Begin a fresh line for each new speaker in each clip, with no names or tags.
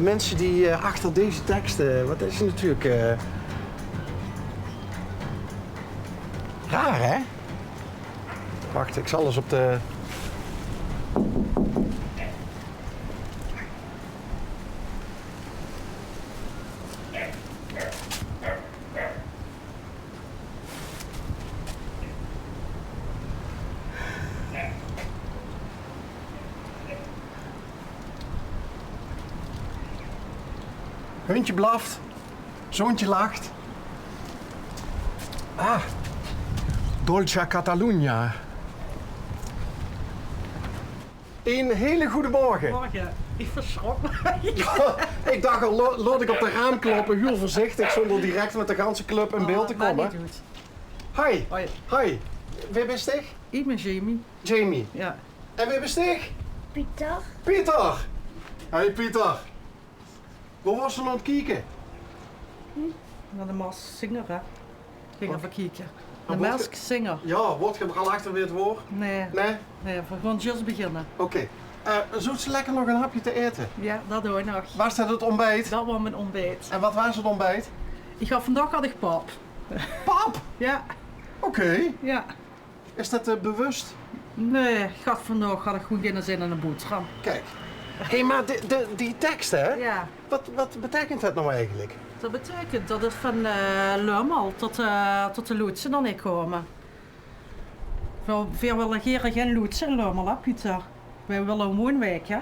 de mensen die achter deze teksten, wat is het natuurlijk raar, hè? Wacht, ik zal eens op de... Hondje blaft, zoontje lacht. Ah, Dolce Catalunya. Een hele goede morgen.
Morgen. Ik verschrok me.
Ja, ik dacht al, laat ik op de raam kloppen, heel voorzichtig, zonder direct met de ganse club in beeld te komen.
Maar niet doet.
Hi.
Hoi.
Hi. Wie bent je?
Ik ben Jamie.
Jamie.
Ja.
En wie bent je?
Pieter.
Pieter. Hey Pieter. Waar was je aan het kijken?
Naar de Maas Singer, hè. Ging even kijken. De
wat-
Maas Singer.
Ja, wordt je er al achter weer het woord?
Nee.
Nee?
Nee, we gaan juist beginnen.
Oké. Zoet ze lekker nog een hapje te eten?
Ja, dat doe ik nog.
Waar staat het ontbijt?
Dat was mijn ontbijt.
En wat was het ontbijt?
Vandaag had ik pap.
Pap!
Ja.
Oké.
Ja.
Is dat bewust?
Nee, vandaag had ik gewoon geen zin in een boterham.
Kijk. Hé, maar die tekst, hè?
Ja.
Wat betekent dat nou eigenlijk?
Dat betekent dat het van Lummel tot de loodsen dan niet komen. We willen geen loodsen in Lummel, hè Pieter? Wij willen een woonwijk, hè?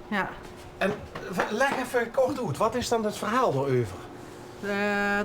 Ja.
En leg even kort uit, wat is dan het verhaal daarover?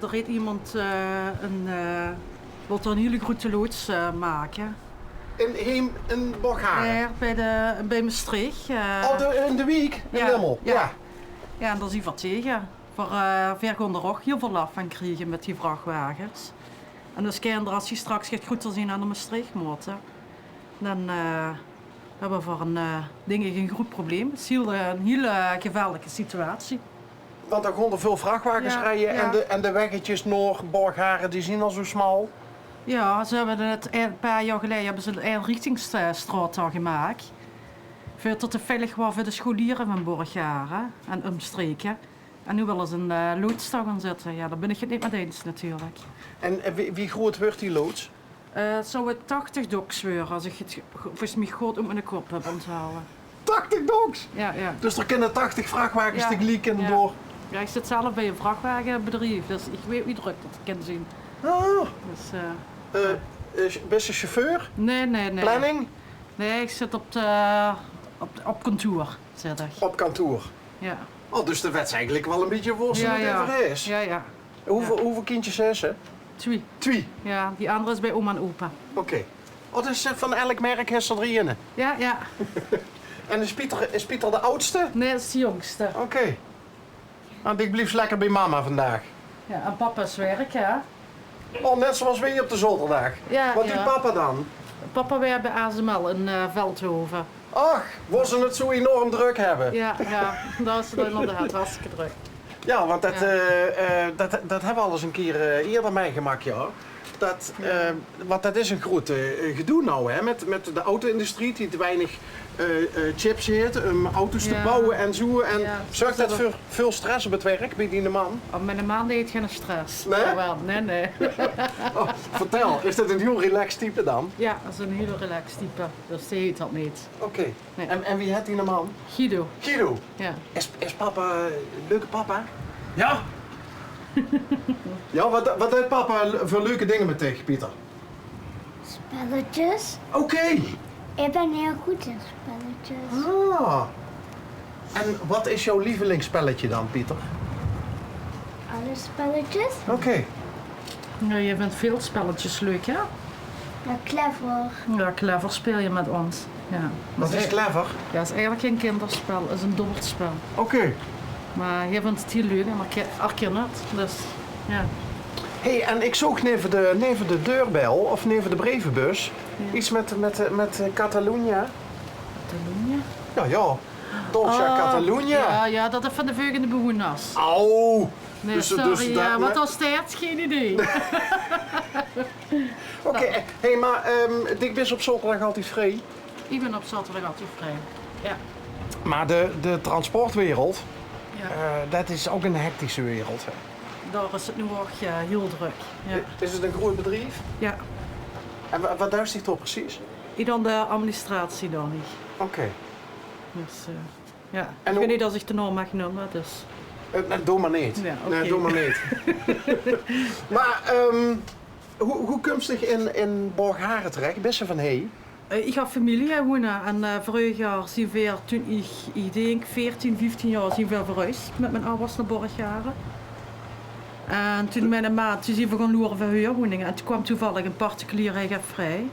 Er heeft iemand wil er een hele grote loods maken.
In Bocharen?
Bij Maastricht.
In de week? In
ja,
Lummel?
ja. Ja, en daar is hij voor tegen. Voor ver gaan er ook heel veel laf van krijgen met die vrachtwagens. En dus kinderen, als je straks gaat goed te zien aan de Maastricht moeten, dan hebben we voor een dingen geen goed probleem. Het is een hele geweldige situatie.
Want dan gaan er veel vrachtwagens
Ja,
rijden
ja.
en de weggetjes naar Borgharen die zien al zo smal.
Ja, ze hebben het een paar jaar geleden hebben ze een eenrichtingsstraat daar gemaakt. Veel te veilig was voor de scholieren van Borgharen en omstreken. En nu willen ze een loods daar gaan zetten. Ja, daar ben ik het niet mee eens natuurlijk.
En wie groot wordt die loods?
Het zou het 80 doks worden als ik het volgens mij goed op mijn kop heb onthouden.
80 dogs!
Ja, ja.
Dus er kunnen 80 vrachtwagens
Ja.
tegelijk in
Ja.
door.
Ja, ik zit zelf bij een vrachtwagenbedrijf, dus ik weet wie druk dat kan zien.
Ah,
Dus,
best een chauffeur?
nee.
Planning?
Nee, ik zit op kantoor, zit ik.
Op kantoor.
Ja.
Oh, dus de wet is eigenlijk wel een beetje voorstellen
Ja,
wat het is.
ja, ja.
Hoeveel kindjes zijn ze?
2.
2.
Ja, die andere is bij oma en opa.
Oké. Oh, dus van elk merk heeft ze er 3 in.
Ja, ja.
En is Pieter de oudste?
Nee, dat is de jongste.
Oké. Nou, ik blijf lekker bij mama vandaag.
Ja, en papa is werk, hè.
Oh, net zoals wij op de zaterdag.
Ja,
Wat
ja.
doet papa dan?
Papa werkt bij ASML in Veldhoven.
Ach, waar ze het zo enorm druk hebben.
Ja, daar is het inderdaad hartstikke druk.
Ja, want dat,
Ja.
dat hebben we al eens een keer eerder meegemaakt, ja. Want dat is een groot gedoe nou, hè, met de auto-industrie die te weinig chips heeft om auto's te
Ja.
bouwen en zo. En
Ja,
zorgt dat
dat-
voor veel stress op het werk bij die man?
Oh, met een maand heeft geen stress.
Nee?
Jawel, nee.
Oh, vertel, is dit een heel relaxed type dan?
Ja, dat is een hele relaxed type. Dus die heet dat niet.
Oké.
Nee.
En wie heeft die man?
Guido.
Guido.
Ja.
Is papa een leuke papa? Ja. Ja, wat heeft papa voor leuke dingen met tegen, Pieter?
Spelletjes.
Oké.
Ik ben heel goed in spelletjes.
Ah. En wat is jouw lievelingsspelletje dan, Pieter?
Alle spelletjes.
Oké.
Ja, je vindt veel spelletjes leuk, hè?
Ja, clever.
Ja, clever speel je met ons. Ja.
Dat is clever.
Ja, het is eigenlijk geen kinderspel, het is een dobbelspel.
Oké.
Maar je vindt het heel leuk en herken het. Dus, ja.
Hey, en ik zoek neven de deurbel of neven de brievenbus.
Ja.
Iets met Catalunya.
Catalonië?
Ja. Dolce Catalunya.
Ja, dat is van de volgende bewoners.
Au.
Nee,
Dus-
sorry,
dus dat-
wat was dat? Geen idee.
Oké, hey, maar ik ben op zaterdag altijd vrij.
Ik ben op zaterdag altijd vrij. Ja.
Maar de transportwereld, Dat is ook een hectische wereld. Hè.
Daar is het nu ook heel druk. Ja.
Is het een groot bedrijf?
Ja.
En wat duist dit op precies?
Ik dan de administratie dan niet.
Oké.
Dus, ja.
En
Ik
hoe-
weet niet als ik de naam mag noemen, dus...
Doe maar niet.
Ja, oké.
Nee, doe maar niet. Maar hoe komt zich in Borgharen terecht? Best van hey.
Ik heb familie wonen en vorig jaar zijn we, toen ik denk 14, 15 jaar, zijn we verhuisd met mijn ouders naar Borgharen. En toen mijn maat, toen zijn we gaan loeren voor huurwoningen en toen kwam toevallig een particulier eigen vrij.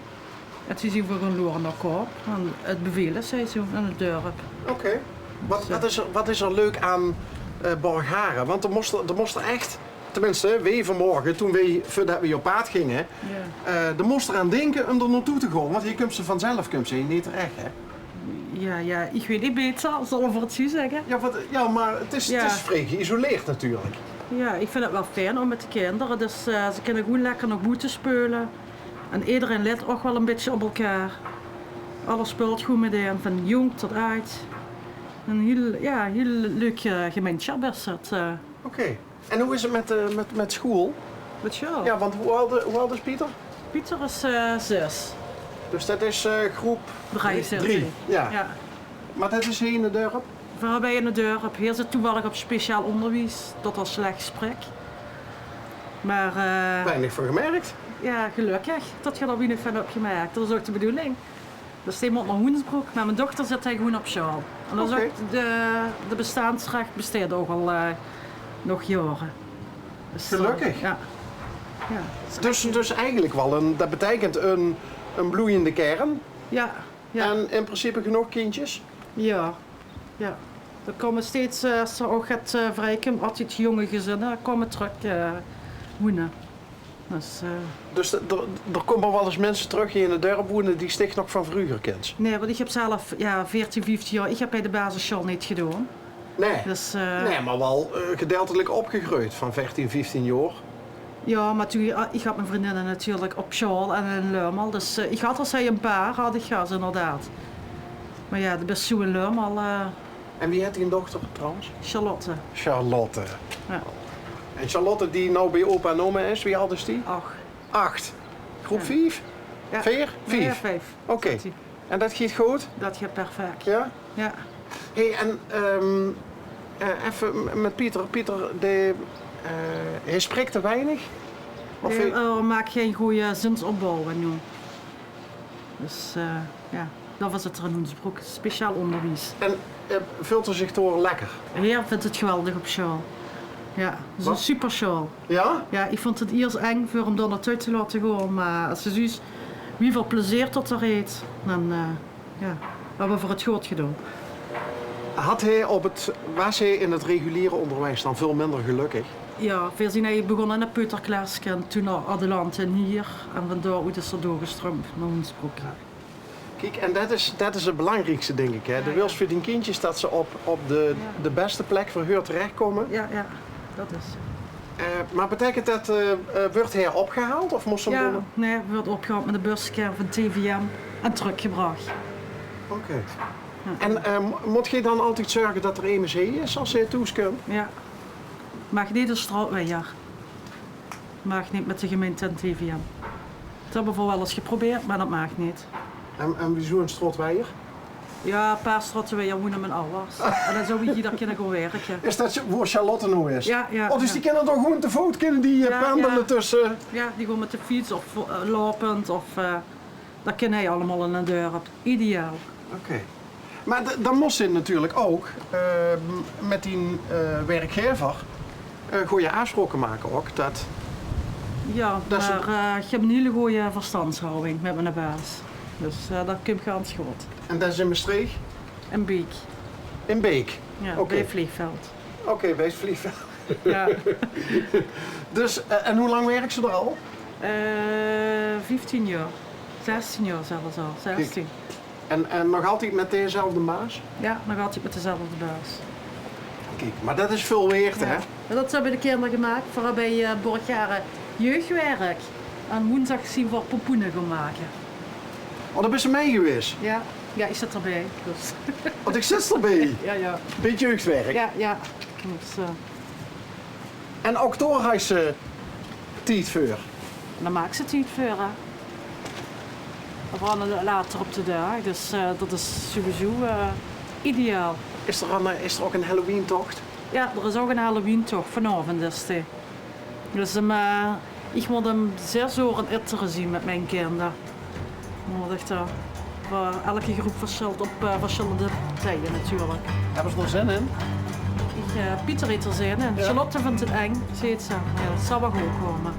En toen zijn we gaan loeren naar Koop, en het bevelenseizoen en het dorp.
Oké. Wat is er leuk aan Borgharen? Want er moest er echt, tenminste, wij vanmorgen, toen voordat we op paard gingen,
Ja.
er moest er aan denken om er naartoe te gaan. Want hier komt ze vanzelf, niet terecht, hè?
Ja, ik weet niet beter, zal ik voor het zo zeggen.
Ja, maar het is vrij geïsoleerd natuurlijk.
Ja, ik vind het wel fijn om met de kinderen, dus ze kunnen goed lekker nog buiten spelen. En iedereen let ook wel een beetje op elkaar. Alles speelt goed meteen, van jong tot oud. Een heel leuk gemeenschap is het.
Oké. En hoe is het met school?
Met jou?
Ja, want hoe oud is Pieter?
Pieter is 6.
Dus dat is groep
3.
Ja.
Ja.
Maar dat is hier in de dorp?
We hebben in de dorp. Hier zit toevallig op speciaal onderwijs, dat was slecht gesprek. Maar
Weinig van gemerkt.
ja, gelukkig dat je er weinig van hebt gemaakt. Dat is ook de bedoeling. Dus die moet naar Hoensbroek, maar mijn dochter zit hij gewoon op school. En dat is
Oké.
ook de bestaansrecht besteedt ook al nog jaren. Dus,
Gelukkig.
Ja.
Dus eigenlijk wel dat betekent een bloeiende kern.
Ja.
En in principe genoeg kindjes.
Ja. Er komen steeds, als er ook gaat vrijkomen, altijd jonge gezinnen komen terug wonen.
Dus er komen wel eens mensen terug die in het dorp wonen die sticht nog van vroeger kent.
Nee, want ik heb zelf 14, 15 jaar, ik heb bij de basisschool niet gedaan.
Nee.
Dus,
Nee, maar wel gedeeltelijk opgegroeid van 14, 15 jaar.
Ja, maar toen, ik had mijn vriendinnen natuurlijk op school en in Leumel. Dus ik had als hij een paar, had ik gas inderdaad. Maar ja, de best zo in Leumel,
En wie heeft die een dochter trouwens?
Charlotte.
Charlotte.
Ja.
En Charlotte die nou bij opa en oma is, wie oud is die?
8.
8. Groep
Ja.
5?
Ja.
4? 5?
Ja, 5.
Oké. En dat gaat goed?
Dat gaat perfect.
Ja?
Ja.
Hey, en even met Pieter. Pieter, hij spreekt te weinig? Of
Er maakt geen goede zinsopbouw nu. Dus ja, dat was het er in Hoensbroek. Speciaal onderwijs.
En vult er zich door lekker?
Heer vindt het geweldig op school. Ja, het is een
Wat?
super school.
Ja?
Ja, ik vond het eerst eng voor hem daar naartoe te laten gaan, maar als ze zoiets wie veel plezier tot er heeft, dan hebben we voor het goed gedaan.
Was hij in het reguliere onderwijs dan veel minder gelukkig?
Ja, we zijn eigenlijk begonnen in de peuterklas en toen naar Adeland en hier en vandaar is er doorgestroomd naar Hoensbroek.
Kijk, en dat is het belangrijkste, denk ik. Hè?
Ja,
De wils voor die kindjes dat ze op de beste plek voor hun terechtkomen.
Ja, dat is.
Maar betekent dat, wordt hij opgehaald of moest ze hem
Ja,
doen?
nee, we werden opgehaald met de buskern van TVM en teruggebracht.
Oké. En moet je dan altijd zorgen dat er EMC is als hij toeskomt?
Ja. Mag niet de straatweier. Mag niet met de gemeente en TVM. Dat hebben we wel eens geprobeerd, maar dat mag niet.
En wieso een strotweier?
Ja, een paar straatweier wonen mijn ouders. En dan zou ik hier kunnen gaan werken.
Is dat waar Charlotte nou is?
Ja.
Oh, dus die kunnen toch gewoon te voet, kunnen die pendelen
ja.
tussen...
Ja, die gaan met de fiets of lopend of... dat kan hij allemaal in een dorp. Ideaal.
Oké. Maar dan moest je natuurlijk ook met die werkgever goede afspraken maken ook.
Ja,
Dat is
maar ik heb een hele goede verstandshouding met mijn baas. Dus dat komt ganz goed.
En dat is in Maastricht?
En Beek.
In Beek?
Ja,
Oké.
bij Vliegveld.
Oké, bij het vliegveld.
Ja.
Dus, en hoe lang werkt ze er al?
15 jaar. 16 jaar zelfs al. 16.
En nog altijd met dezelfde maas?
Ja, nog altijd met dezelfde baas.
Kijk, maar dat is veel weerd, hè?
En dat hebben de kinderen gemaakt voor bij Borgharen jeugdwerk. En woensdag zien we pompoenen gaan maken.
Oh, daar ben ze mee geweest.
Ja, ik zit erbij. Dus.
Want ik zit erbij.
Ja.
Beetje jeugdwerk.
Ja. Dus,
En ook door hij ze tijd voor.
dan maakt ze het niet voor. Hè. We branden later op de dag, dus dat is sowieso ideaal.
Is er ook een Halloween-tocht?
Ja, er is ook een Halloween-tocht vanavond. Dus, dus ik moet hem 6 uur in Itteren zien met mijn kinderen. Elke groep verschilt op verschillende tijden natuurlijk.
Hebben ze er zin in?
Pieter heeft er zin in. Charlotte vindt het eng, zegt ze. Ja, dat zal wel goed komen.